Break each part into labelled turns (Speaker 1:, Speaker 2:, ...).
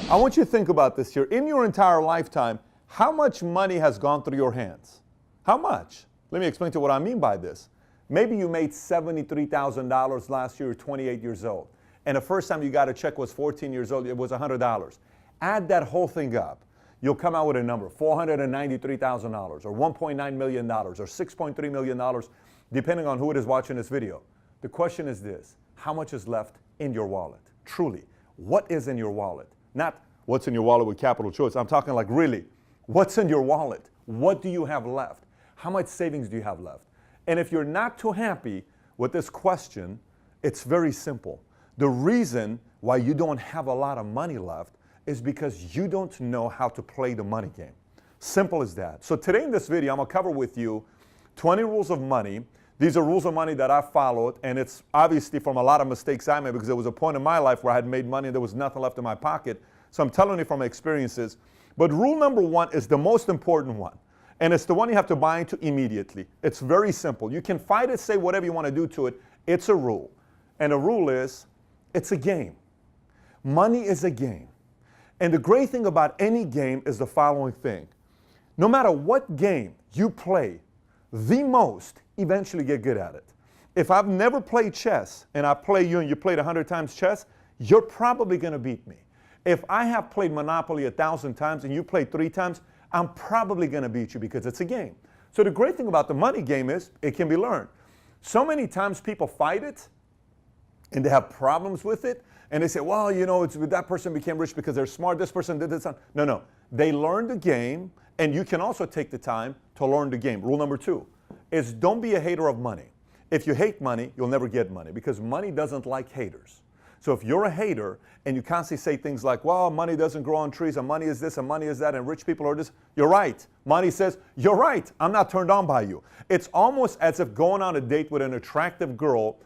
Speaker 1: I want you to think about this here. In your entire lifetime, how much money has gone through your hands? How much? Let me explain to you what I mean by this. Maybe you made $73,000 last year, 28 years old. And the first time you got a check was 14 years old, it was $100. Add that whole thing up. You'll come out with a number, $493,000 or $1.9 million or $6.3 million, depending on who it is watching this video. The question is this: how much is left in your wallet? Truly, what is in your wallet? Not what's in your wallet with capital choice. I'm talking like really, what's in your wallet? What do you have left? How much savings do you have left? And if you're not too happy with this question, it's very simple. The reason why you don't have a lot of money left is because you don't know how to play the money game. Simple as that. So today in this video, I'm going to cover with you 20 rules of money. These are rules of money that I followed, and it's obviously from a lot of mistakes I made, because there was a point in my life where I had made money and there was nothing left in my pocket. So I'm telling you from experiences. But rule number one is the most important one, and it's the one you have to buy into immediately. It's very simple. You can fight it, say whatever you want to do to it. It's a rule. And the rule is, it's a game. Money is a game. And the great thing about any game is the following thing. No matter what game you play the most, eventually get good at it. If I've never played chess and I play you and you played 100 times chess, you're probably going to beat me. If I have played Monopoly 1,000 times and you played 3 times, I'm probably going to beat you because it's a game. So the great thing about the money game is it can be learned. So many times people fight it and they have problems with it. And they say, well, you know, that person became rich because they're smart. This person did this. No, no. They learned the game, and you can also take the time to learn the game. Rule number 2 is don't be a hater of money. If you hate money, you'll never get money, because money doesn't like haters. So if you're a hater and you constantly say things like, well, money doesn't grow on trees, and money is this, and money is that, and rich people are this, you're right. Money says, you're right. I'm not turned on by you. It's almost as if going on a date with an attractive girl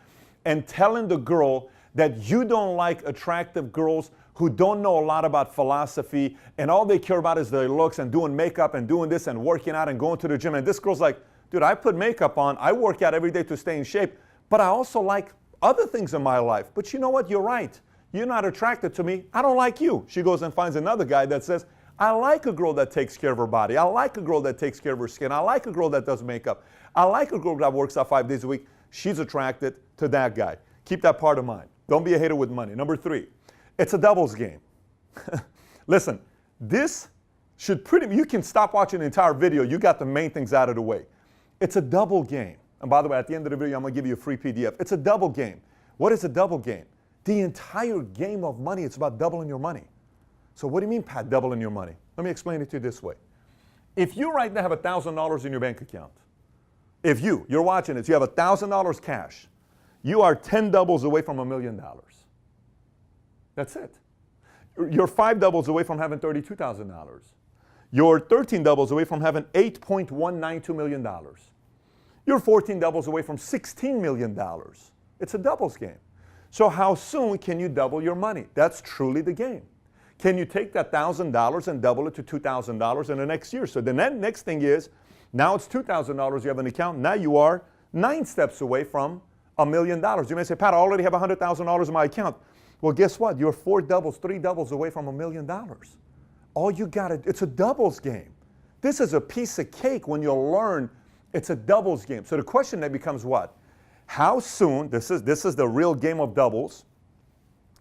Speaker 1: and telling the girl that you don't like attractive girls who don't know a lot about philosophy, and all they care about is their looks and doing makeup and doing this and working out and going to the gym. And this girl's like, dude, I put makeup on, I work out every day to stay in shape, but I also like other things in my life. But you know what? You're right. You're not attracted to me. I don't like you. She goes and finds another guy that says, I like a girl that takes care of her body. I like a girl that takes care of her skin. I like a girl that does makeup. I like a girl that works out 5 days a week. She's attracted to that guy. Keep that part in mind. Don't be a hater with money. Number 3, it's a doubles game. Listen, this should you can stop watching the entire video. You got the main things out of the way. It's a double game. And by the way, at the end of the video, I'm going to give you a free PDF. It's a double game. What is a double game? The entire game of money, it's about doubling your money. So what do you mean, Pat, doubling your money? Let me explain it to you this way. If you right now have $1,000 in your bank account, if you're watching this, you have $1,000 cash, you are 10 doubles away from $1 million. That's it. You're 5 doubles away from having $32,000. You're 13 doubles away from having $8.192 million. You're 14 doubles away from $16 million. It's a doubles game. So how soon can you double your money? That's truly the game. Can you take that $1,000 and double it to $2,000 in the next year? So the next thing is, now it's $2,000 you have an account. Now you are 9 steps away from $1 million. You may say, Pat, I already have $100,000 in my account. Well, guess what? You're 4 doubles, 3 doubles away from $1 million. All you got to, it's a doubles game. This is a piece of cake when you learn it's a doubles game. So the question then becomes what? How soon, this is the real game of doubles.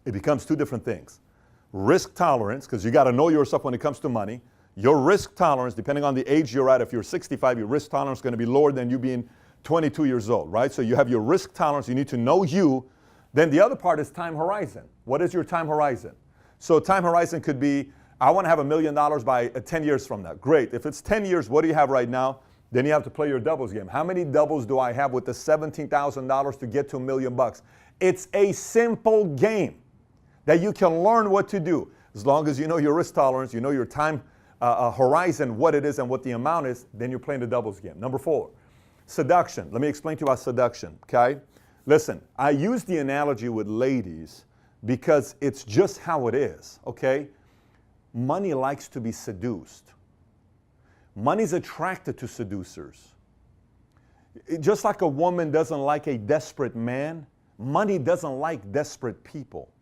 Speaker 1: It becomes 2 different things. Risk tolerance, because you got to know yourself when it comes to money. Your risk tolerance, depending on the age you're at, if you're 65, your risk tolerance is going to be lower than you being 22 years old, right? So you have your risk tolerance. You need to know you. Then the other part is time horizon. What is your time horizon? So time horizon could be, I want to have $1 million by 10 years from now. Great. If it's 10 years, what do you have right now? Then you have to play your doubles game. How many doubles do I have with the $17,000 to get to $1 million? It's a simple game that you can learn what to do. As long as you know your risk tolerance, you know your time horizon, what it is and what the amount is, then you're playing the doubles game. Number 4, seduction. Let me explain to you about seduction, okay? Listen, I use the analogy with ladies because it's just how it is, okay? Money likes to be seduced. Money's attracted to seducers. Just like a woman doesn't like a desperate man, money doesn't like desperate people.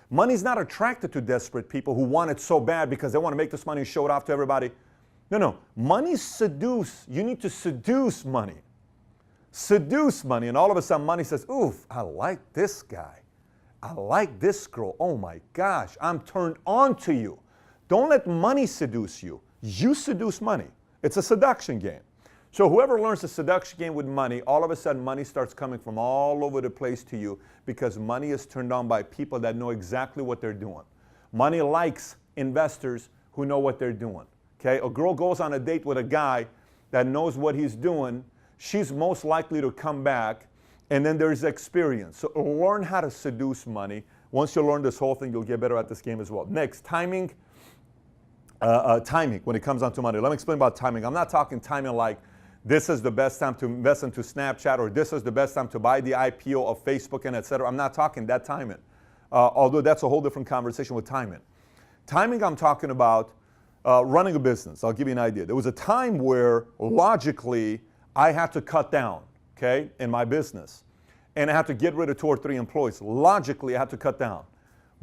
Speaker 1: Money's not attracted to desperate people who want it so bad because they want to make this money and show it off to everybody. No. Money seduce. You need to seduce money. Seduce money. And all of a sudden money says, oof, I like this guy. I like this girl. Oh my gosh, I'm turned on to you. Don't let money seduce you. You seduce money. It's a seduction game. So whoever learns the seduction game with money, all of a sudden money starts coming from all over the place to you because money is turned on by people that know exactly what they're doing. Money likes investors who know what they're doing. Okay? A girl goes on a date with a guy that knows what he's doing, she's most likely to come back, and then there's experience. So learn how to seduce money. Once you learn this whole thing, you'll get better at this game as well. Next, timing. Timing when it comes down to money. Let me explain about timing. I'm not talking timing like this is the best time to invest into Snapchat or this is the best time to buy the IPO of Facebook and etc. I'm not talking that timing. Although that's a whole different conversation with timing. Timing, I'm talking about running a business. I'll give you an idea. There was a time where logically I had to cut down, okay, in my business. And I had to get rid of 2 or 3 employees. Logically, I had to cut down.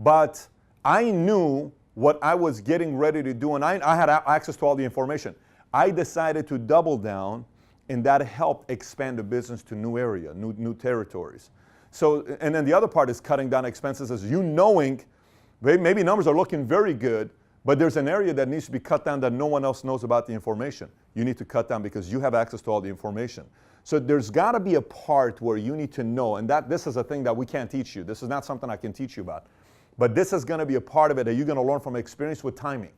Speaker 1: But I knew what I was getting ready to do, and I had access to all the information. I decided to double down, and that helped expand the business to new area, new territories. So, and then the other part is cutting down expenses, is you knowing maybe numbers are looking very good, but there's an area that needs to be cut down that no one else knows about the information. You need to cut down because you have access to all the information. So there's got to be a part where you need to know, and this is a thing that we can't teach you. This is not something I can teach you about. But this is going to be a part of it that you're going to learn from experience with timing.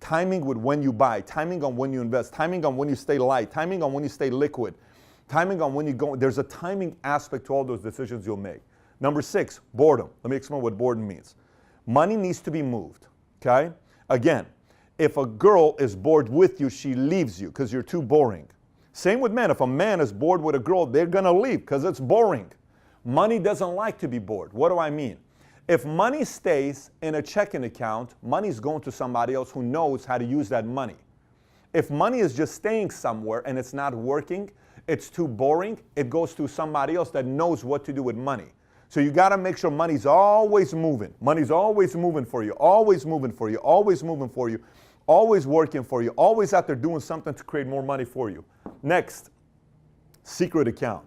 Speaker 1: Timing with when you buy, timing on when you invest, timing on when you stay light, timing on when you stay liquid, timing on when you go. There's a timing aspect to all those decisions you'll make. Number 6, boredom. Let me explain what boredom means. Money needs to be moved, okay? Again, if a girl is bored with you, she leaves you because you're too boring. Same with men. If a man is bored with a girl, they're going to leave because it's boring. Money doesn't like to be bored. What do I mean? If money stays in a checking account, money's going to somebody else who knows how to use that money. If money is just staying somewhere and it's not working, it's too boring, it goes to somebody else that knows what to do with money. So you got to make sure money's always moving. Money's always moving for you, always moving for you, always moving for you, always working for you, always out there doing something to create more money for you. Next, secret account.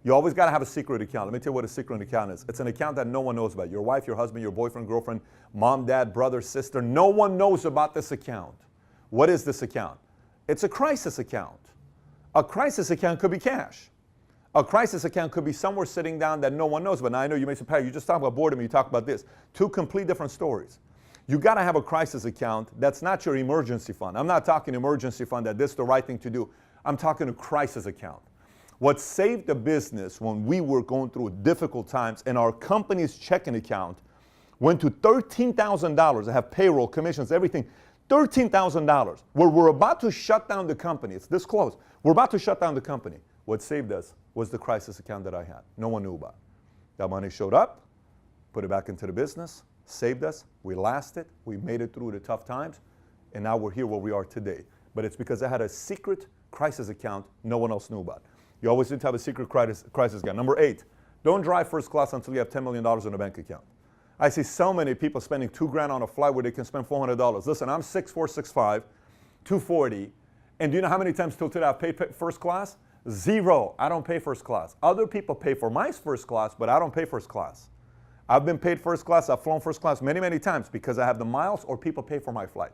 Speaker 1: You always got to have a secret account. Let me tell you what a secret account is. It's an account that no one knows about. Your wife, your husband, your boyfriend, girlfriend, mom, dad, brother, sister. No one knows about this account. What is this account? It's a crisis account. A crisis account could be cash. A crisis account could be somewhere sitting down that no one knows about. Now, I know you may say, Pat, you just talk about boredom and you talk about this. 2 complete different stories. You got to have a crisis account that's not your emergency fund. I'm not talking emergency fund that this is the right thing to do. I'm talking a crisis account. What saved the business when we were going through difficult times and our company's checking account went to $13,000. I have payroll, commissions, everything. $13,000. Where we're about to shut down the company. It's this close. We're about to shut down the company. What saved us was the crisis account that I had. No one knew about. That money showed up, put it back into the business, saved us. We lasted. We made it through the tough times. And now we're here where we are today. But it's because I had a secret crisis account no one else knew about. You always need to have a secret crisis account. Number 8, don't drive first class until you have $10 million in a bank account. I see so many people spending $2,000 on a flight where they can spend $400. Listen, I'm 6'4", 6'5", 240, and do you know how many times till today I've paid first class? 0. I don't pay first class. Other people pay for my first class, but I don't pay first class. I've been paid first class. I've flown first class many, many times because I have the miles or people pay for my flight.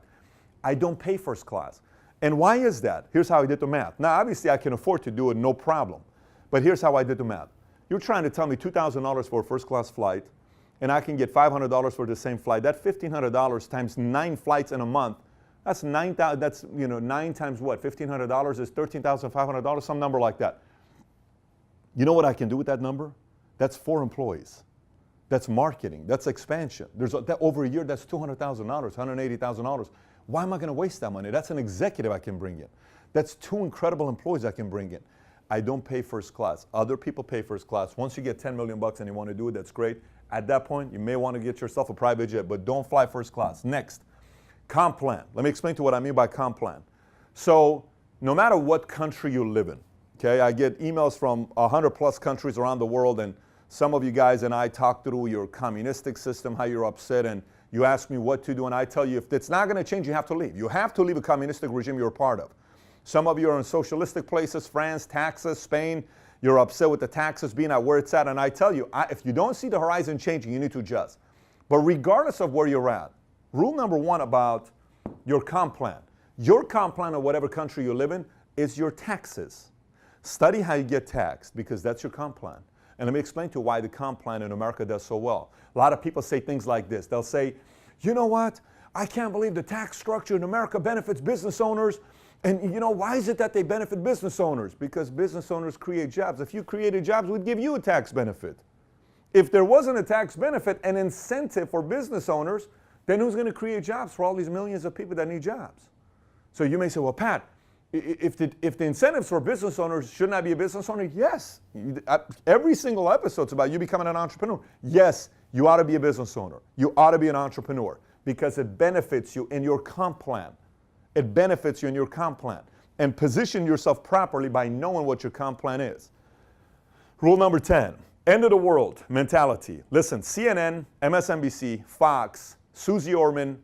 Speaker 1: I don't pay first class. And why is that? Here's how I did the math. Now, obviously, I can afford to do it, no problem. But here's how I did the math. You're trying to tell me $2,000 for a first-class flight, and I can get $500 for the same flight. That $1,500 times 9 flights in a month, that's 9,000. That's 9 times what? $1,500 is $13,500, some number like that. You know what I can do with that number? That's 4 employees. That's marketing. That's expansion. Over a year, that's $200,000, $180,000. Why am I going to waste that money? That's an executive I can bring in. That's 2 incredible employees I can bring in. I don't pay first class. Other people pay first class. Once you get $10 million and you want to do it, that's great. At that point, you may want to get yourself a private jet, but don't fly first class. Next, comp plan. Let me explain to you what I mean by comp plan. So no matter what country you live in, okay, I get emails from 100+ countries around the world, and Some of you guys and I talk through your communistic system, how you're upset, and you ask me what to do, and I tell you if it's not going to change, you have to leave. You have to leave a communistic regime you're a part of. Some of you are in socialistic places, France, taxes, Spain. You're upset with the taxes being at where it's at, and I tell you, if you don't see the horizon changing, you need to adjust. But regardless of where you're at, rule number one about your comp plan. Your comp plan of whatever country you live in is your taxes. Study how you get taxed because that's your comp plan. And let me explain to you why the comp plan in America does so well. A lot of people say things like this. They'll say, you know what? I can't believe the tax structure in America benefits business owners. And you know, why is it that they benefit business owners? Because business owners create jobs. If you created jobs, we'd give you a tax benefit. If there wasn't a tax benefit, an incentive for business owners, then who's going to create jobs for all these millions of people that need jobs? So you may say, well, Pat, if the incentives for business owners, shouldn't I be a business owner? Yes. Every single episode's about you becoming an entrepreneur. Yes, you ought to be a business owner. You ought to be an entrepreneur because it benefits you in your comp plan. It benefits you in your comp plan. And position yourself properly by knowing what your comp plan is. Rule number 10, end of the world mentality. Listen, CNN, MSNBC, Fox, Susie Orman,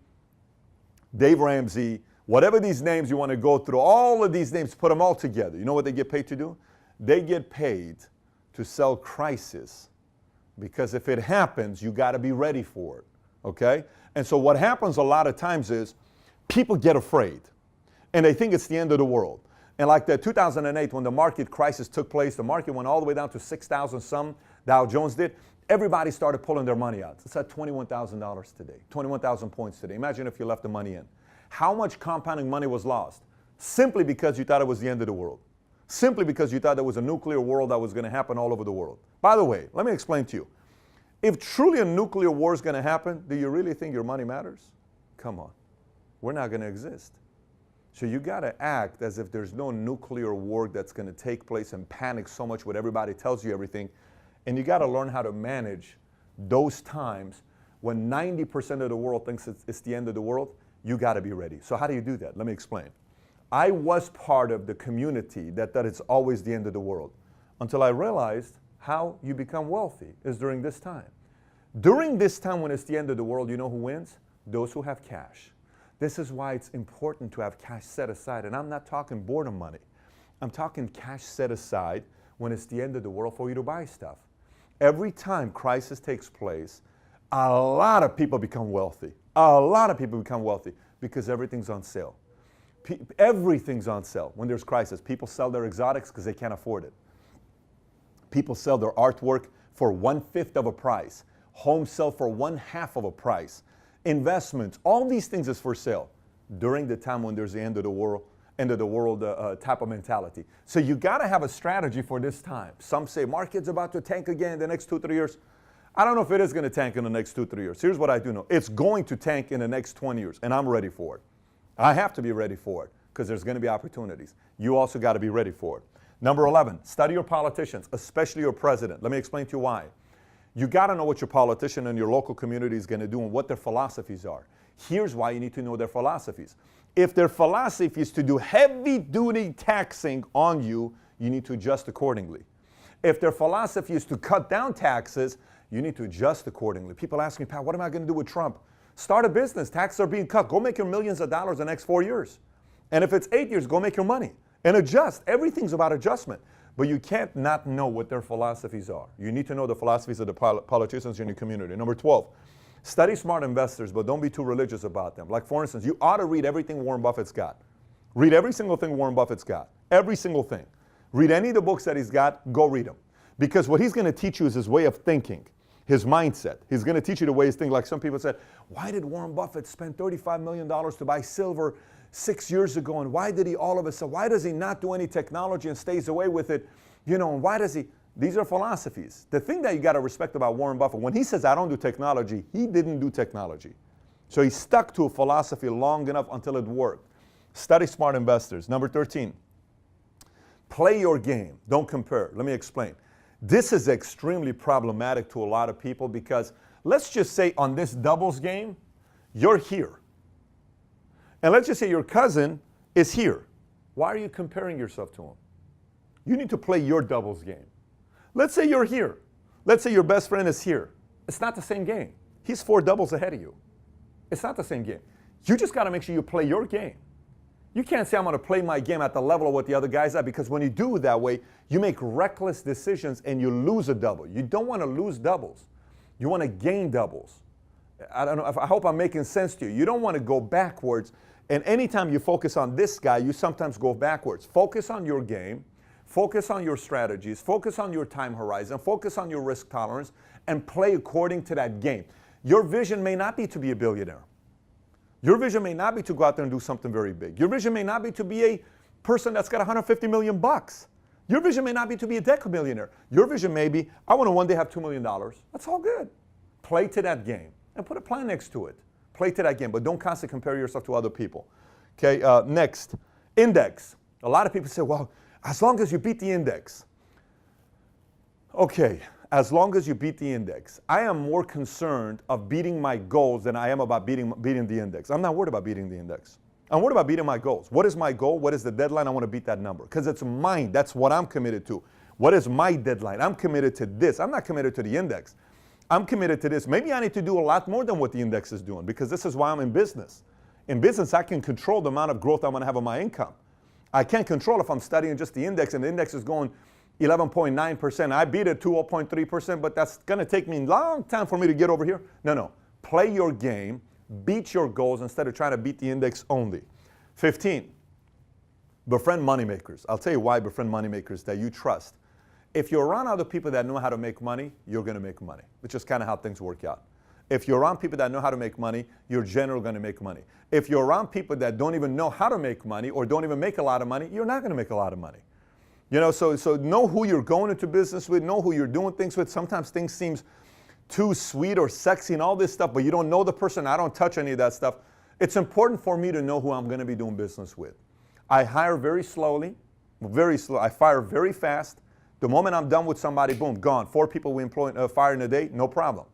Speaker 1: Dave Ramsey, whatever these names you want to go through, all of these names, put them all together. You know what they get paid to do? They get paid to sell crisis. Because if it happens, you got to be ready for it. Okay? And so what happens a lot of times is people get afraid. And they think it's the end of the world. And like that 2008 when the market crisis took place, the market went all the way down to 6,000 some, Dow Jones did. Everybody started pulling their money out. It's at $21,000 today, 21,000 points today. Imagine if you left the money in. How much compounding money was lost? Simply because you thought it was the end of the world. Simply because you thought there was a nuclear war that was going to happen all over the world. By the way, let me explain to you. If truly a nuclear war is going to happen, do you really think your money matters? Come on. We're not going to exist. So you got to act as if there's no nuclear war that's going to take place and panic so much when everybody tells you everything. And you got to learn how to manage those times when 90% of the world thinks it's the end of the world. You got to be ready. So how do you do that? Let me explain. I was part of the community that it's always the end of the world until I realized how you become wealthy is during this time. During this time when it's the end of the world, you know who wins? Those who have cash. This is why it's important to have cash set aside. And I'm not talking boredom money. I'm talking cash set aside when it's the end of the world for you to buy stuff. Every time crisis takes place, a lot of people become wealthy. A lot of people become wealthy because everything's on sale. Everything's on sale when there's crisis. People sell their exotics because they can't afford it. People sell their artwork for 1/5 of a price. Homes sell for 1/2 of a price. Investments, all these things is for sale during the time when there's the end of the world type of mentality. So you got to have a strategy for this time. Some say market's about to tank again in the next 2-3 years. I don't know if it is going to tank in the next 2-3 years. Here's what I do know. It's going to tank in the next 20 years, and I'm ready for it. I have to be ready for it because there's going to be opportunities. You also got to be ready for it. Number 11, study your politicians, especially your president. Let me explain to you why. You got to know what your politician in your local community is going to do and what their philosophies are. Here's why you need to know their philosophies. If their philosophy is to do heavy-duty taxing on you, you need to adjust accordingly. If their philosophy is to cut down taxes, you need to adjust accordingly. People ask me, Pat, what am I going to do with Trump? Start a business. Taxes are being cut. Go make your millions of dollars the next 4 years. And if it's 8 years, go make your money. And adjust. Everything's about adjustment. But you can't not know what their philosophies are. You need to know the philosophies of the politicians in your community. Number 12, study smart investors, but don't be too religious about them. Like, for instance, you ought to read everything Warren Buffett's got. Read every single thing Warren Buffett's got. Every single thing. Read any of the books that he's got, go read them. Because what he's going to teach you is his way of thinking, his mindset. He's going to teach you the way he's thinking. Like some people said, why did Warren Buffett spend $35 million to buy silver 6 years ago? And why did he all of a sudden, why does he not do any technology and stays away with it? You know, and why does he? These are philosophies. The thing that you got to respect about Warren Buffett, when he says, I don't do technology, he didn't do technology. So he stuck to a philosophy long enough until it worked. Study smart investors. Number 13, play your game. Don't compare. Let me explain. This is extremely problematic to a lot of people because let's just say on this doubles game, you're here. And let's just say your cousin is here. Why are you comparing yourself to him? You need to play your doubles game. Let's say you're here. Let's say your best friend is here. It's not the same game. He's 4 doubles ahead of you. It's not the same game. You just got to make sure you play your game. You can't say, I'm going to play my game at the level of what the other guys are, because when you do it that way, you make reckless decisions and you lose a double. You don't want to lose doubles. You want to gain doubles. I don't know. I hope I'm making sense to you. You don't want to go backwards. And anytime you focus on this guy, you sometimes go backwards. Focus on your game. Focus on your strategies. Focus on your time horizon. Focus on your risk tolerance and play according to that game. Your vision may not be to be a billionaire. Your vision may not be to go out there and do something very big. Your vision may not be to be a person that's got 150 million bucks. Your vision may not be to be a decamillionaire. Your vision may be, I want to one day have $2 million. That's all good. Play to that game and put a plan next to it. Play to that game, but don't constantly compare yourself to other people. Okay, next, index. A lot of people say, well, as long as you beat the index. Okay, as long as you beat the index. I am more concerned of beating my goals than I am about beating the index. I'm not worried about beating the index. I'm worried about beating my goals. What is my goal? What is the deadline? I want to beat that number because it's mine. That's what I'm committed to. What is my deadline? I'm committed to this. I'm not committed to the index. I'm committed to this. Maybe I need to do a lot more than what the index is doing because this is why I'm in business. In business, I can control the amount of growth I'm going to have on my income. I can't control if I'm studying just the index and the index is going 11.9%. I beat it 2.3%, but that's going to take me a long time for me to get over here. No. Play your game. Beat your goals instead of trying to beat the index only. 15, befriend moneymakers. I'll tell you why befriend moneymakers that you trust. If you're around other people that know how to make money, you're going to make money, which is kind of how things work out. If you're around people that know how to make money, you're generally going to make money. If you're around people that don't even know how to make money or don't even make a lot of money, you're not going to make a lot of money. You know, so know who you're going into business with, know who you're doing things with. Sometimes things seem too sweet or sexy and all this stuff, but you don't know the person. I don't touch any of that stuff. It's important for me to know who I'm going to be doing business with. I hire very slowly, very slow. I fire very fast. The moment I'm done with somebody, boom, gone. 4 people we employ, fire in a day, no problem.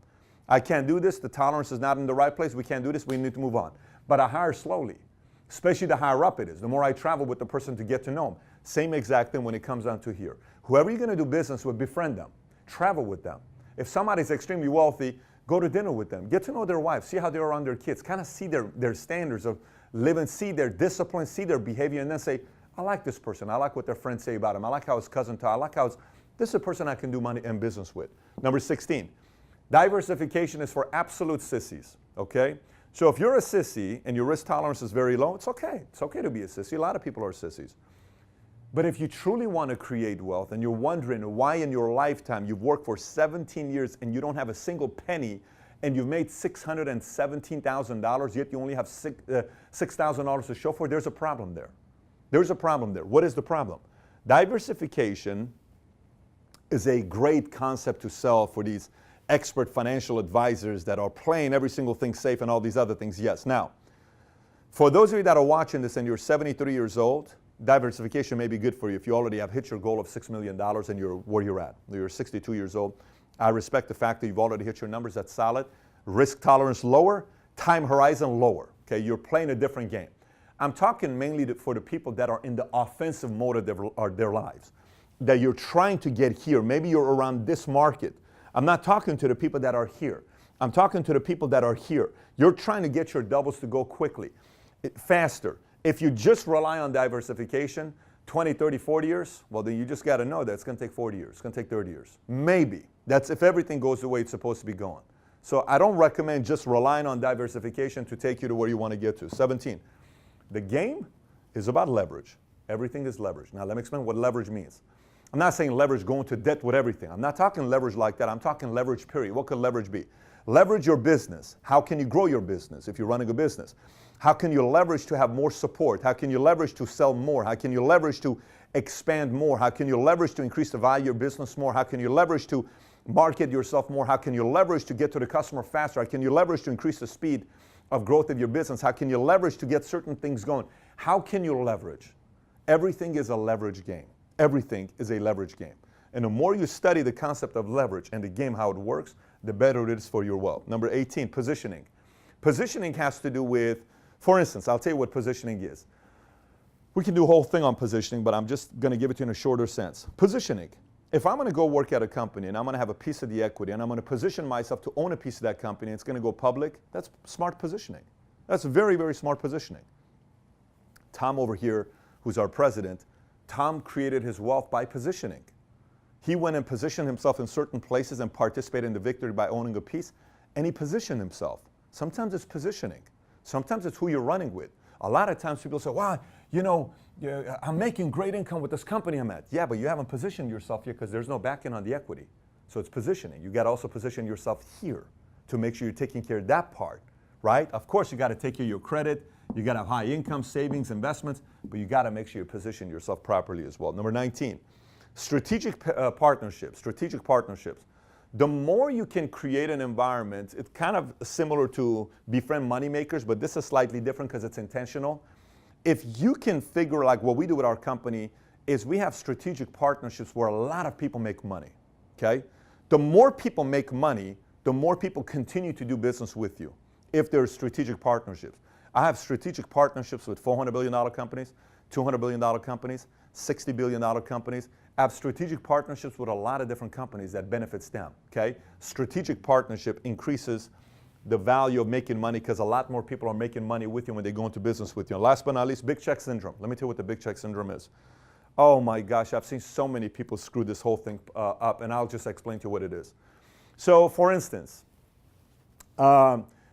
Speaker 1: I can't do this. The tolerance is not in the right place. We can't do this. We need to move on. But I hire slowly, especially the higher up it is. The more I travel with the person to get to know them. Same exact thing when it comes down to here. Whoever you're going to do business with, befriend them. Travel with them. If somebody's extremely wealthy, go to dinner with them. Get to know their wife. See how they're around their kids. Kind of see their standards of living. See their discipline. See their behavior. And then say, I like this person. I like what their friends say about him. I like how his cousin talks. I like how this is a person I can do money and business with. Number 16, diversification is for absolute sissies. Okay? So if you're a sissy and your risk tolerance is very low, it's okay. It's okay to be a sissy. A lot of people are sissies. But if you truly want to create wealth and you're wondering why in your lifetime you've worked for 17 years and you don't have a single penny and you've made $617,000, yet you only have $6,000 to show for, there's a problem there. There's a problem there. What is the problem? Diversification is a great concept to sell for these expert financial advisors that are playing every single thing safe and all these other things. Yes. Now, for those of you that are watching this and you're 73 years old, diversification may be good for you if you already have hit your goal of $6 million and you're where you're at. You're 62 years old. I respect the fact that you've already hit your numbers. That's solid. Risk tolerance lower, time horizon lower. Okay, you're playing a different game. I'm talking mainly for the people that are in the offensive mode of their lives, that you're trying to get here. Maybe you're around this market. I'm not talking to the people that are here. I'm talking to the people that are here. You're trying to get your doubles to go quickly, faster. If you just rely on diversification, 20, 30, 40 years, well, then you just got to know that it's going to take 40 years. It's going to take 30 years. Maybe. That's if everything goes the way it's supposed to be going. So I don't recommend just relying on diversification to take you to where you want to get to. 17. The game is about leverage. Everything is leverage. Now, let me explain what leverage means. I'm not saying leverage going to debt with everything. I'm not talking leverage like that. I'm talking leverage, period. What could leverage be? Leverage your business. How can you grow your business if you're running a business? How can you leverage to have more support? How can you leverage to sell more? How can you leverage to expand more? How can you leverage to increase the value of your business more? How can you leverage to market yourself more? How can you leverage to get to the customer faster? How can you leverage to increase the speed of growth of your business? How can you leverage to get certain things going? How can you leverage? Everything is a leverage game. Everything is a leverage game. And the more you study the concept of leverage and the game, how it works, the better it is for your wealth. Number 18, positioning. Positioning has to do with, for instance, I'll tell you what positioning is. We can do a whole thing on positioning, but I'm just going to give it to you in a shorter sense. Positioning. if I'm going to go work at a company and I'm going to have a piece of the equity and I'm going to position myself to own a piece of that company and it's going to go public, that's smart positioning. That's very, very smart positioning. Tom over here, who's our president, Tom created his wealth by positioning. He went and positioned himself in certain places and participated in the victory by owning a piece, and he positioned himself. Sometimes it's positioning. Sometimes it's who you're running with. A lot of times people say, wow, you know, I'm making great income with this company I'm at. Yeah, but you haven't positioned yourself yet because there's no backing on the equity. So it's positioning. You got to also position yourself here to make sure you're taking care of that part, right? Of course, you got to take care of your credit. You got to have high income, savings, investments, but you got to make sure you position yourself properly as well. Number 19, strategic partnerships. Strategic partnerships. The more you can create an environment, it's kind of similar to befriend moneymakers, but this is slightly different because it's intentional. If you can figure, like what we do with our company, is we have strategic partnerships where a lot of people make money, okay? The more people make money, the more people continue to do business with you if there's strategic partnerships. I have strategic partnerships with $400 billion companies, $200 billion companies, $60 billion companies. I have strategic partnerships with a lot of different companies that benefits them, okay? Strategic partnership increases the value of making money because a lot more people are making money with you when they go into business with you. And last but not least, big check syndrome. Let me tell you what the big check syndrome is. Oh my gosh, I've seen so many people screw this whole thing up, and I'll just explain to you what it is. So for instance,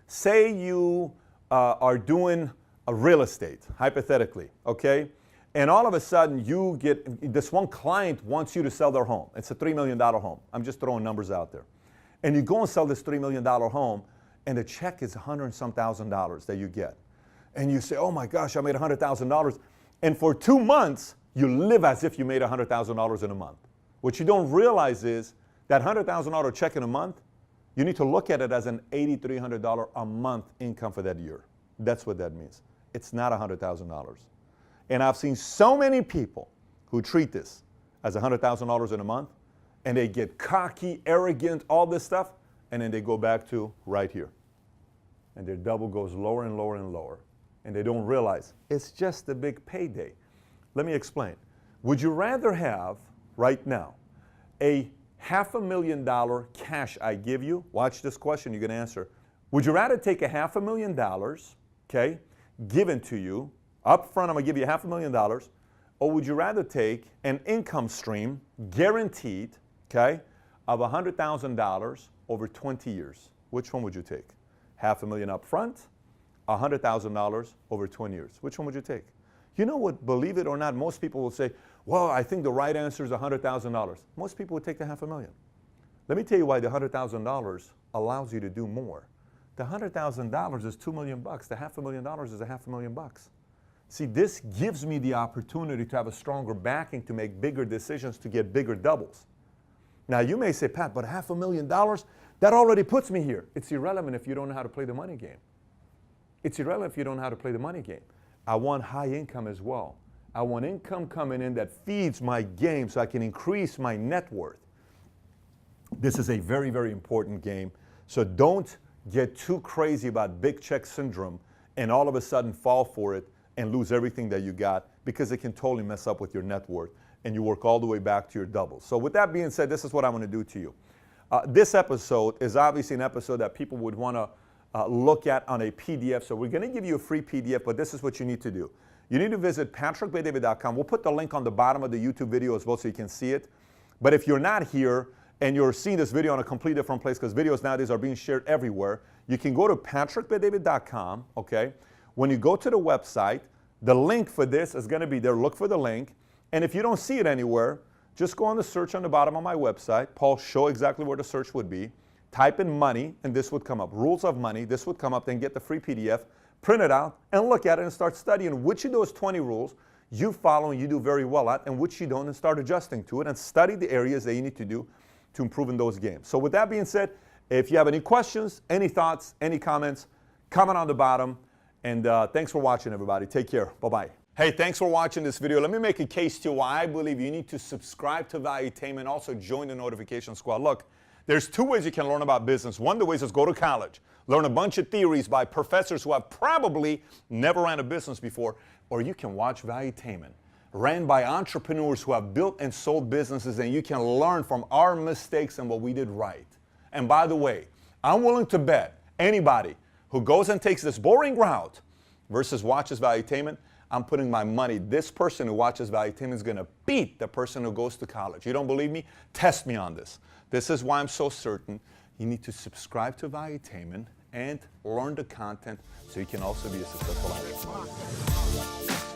Speaker 1: say you are doing a real estate, hypothetically, okay? And all of a sudden you get, this one client wants you to sell their home. It's a $3 million home. I'm just throwing numbers out there. And you go and sell this $3 million home, and the check is $100 and some thousand that you get. And you say, oh my gosh, I made $100,000. And for 2 months, you live as if you made $100,000 in a month. What you don't realize is that $100,000 check in a month, you need to look at it as an $8,300 a month income for that year. That's what that means. It's not $100,000. And I've seen so many people who treat this as $100,000 in a month, and they get cocky, arrogant, all this stuff, and then they go back to right here. And their double goes lower and lower and lower. And they don't realize it's just a big payday. Let me explain. Would you rather have, right now, a $500,000 cash I give you? Watch this question, you're going to answer. Would you rather take a $500,000, okay, given to you, up front I'm going to give you $500,000, or would you rather take an income stream, guaranteed, okay, of $100,000 over 20 years? Which one would you take? $500,000 up front, $100,000 over 20 years. Which one would you take? You know what, believe it or not, most people will say, well, I think the right answer is $100,000. Most people would take the $500,000. Let me tell you why the $100,000 allows you to do more. The $100,000 is $2 million. The $500,000 is $500,000. See, this gives me the opportunity to have a stronger backing to make bigger decisions to get bigger doubles. Now, you may say, Pat, but $500,000, that already puts me here. It's irrelevant if you don't know how to play the money game. It's irrelevant if you don't know how to play the money game. I want high income as well. I want income coming in that feeds my game so I can increase my net worth. This is a very, very important game. So don't get too crazy about big check syndrome and all of a sudden fall for it and lose everything that you got, because it can totally mess up with your net worth and you work all the way back to your doubles. So with that being said, this is what I'm going to do to you. This episode is obviously an episode that people would want to look at on a PDF. So we're going to give you a free PDF, but this is what you need to do. You need to visit patrickbetdavid.com. We'll put the link on the bottom of the YouTube video as well so you can see it. But if you're not here and you're seeing this video on a completely different place, because videos nowadays are being shared everywhere, you can go to patrickbetdavid.com, okay? When you go to the website, the link for this is going to be there. Look for the link. And if you don't see it anywhere, just go on the search on the bottom of my website. Paul, show exactly where the search would be. Type in money, and this would come up. Rules of money, this would come up. Then get the free PDF, print it out, and look at it and start studying which of those 20 rules you follow and you do very well at, and which you don't, and start adjusting to it, and study the areas that you need to do to improve in those games. So with that being said, if you have any questions, any thoughts, any comments, comment on the bottom. And thanks for watching, everybody. Take care. Bye-bye. Hey, thanks for watching this video. Let me make a case to why I believe you need to subscribe to Valuetainment and also join the notification squad. Look, there's 2 ways you can learn about business. One of the ways is go to college, learn a bunch of theories by professors who have probably never ran a business before, or you can watch Valuetainment. ran by entrepreneurs who have built and sold businesses, and you can learn from our mistakes and what we did right. And by the way, I'm willing to bet anybody who goes and takes this boring route versus watches Valuetainment, I'm putting my money, this person who watches Valuetainment is going to beat the person who goes to college. You don't believe me? Test me on this. This is why I'm so certain you need to subscribe to Valuetainment and learn the content so you can also be a successful entrepreneur.